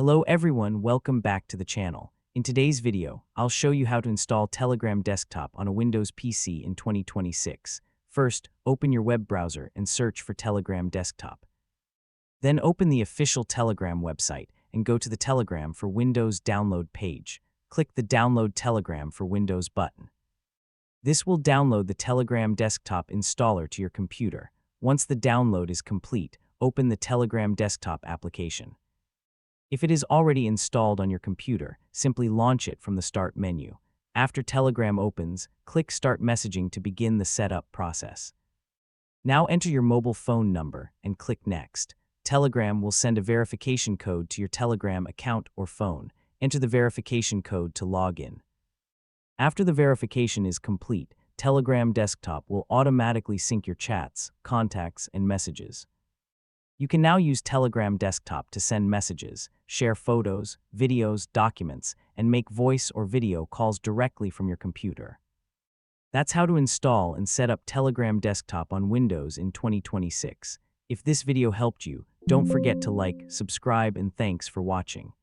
Hello everyone, welcome back to the channel. In today's video, I'll show you how to install Telegram Desktop on a Windows PC in 2026. First, open your web browser and search for Telegram Desktop. Then open the official Telegram website and go to the Telegram for Windows download page. Click the Download Telegram for Windows button. This will download the Telegram Desktop installer to your computer. Once the download is complete, open the Telegram Desktop application. If it is already installed on your computer, simply launch it from the Start menu. After Telegram opens, click Start Messaging to begin the setup process. Now enter your mobile phone number and click Next. Telegram will send a verification code to your Telegram account or phone. Enter the verification code to log in. After the verification is complete, Telegram Desktop will automatically sync your chats, contacts, and messages. You can now use Telegram Desktop to send messages, share photos, videos, documents, and make voice or video calls directly from your computer. That's how to install and set up Telegram Desktop on Windows in 2026. If this video helped you, don't forget to like, subscribe, and thanks for watching.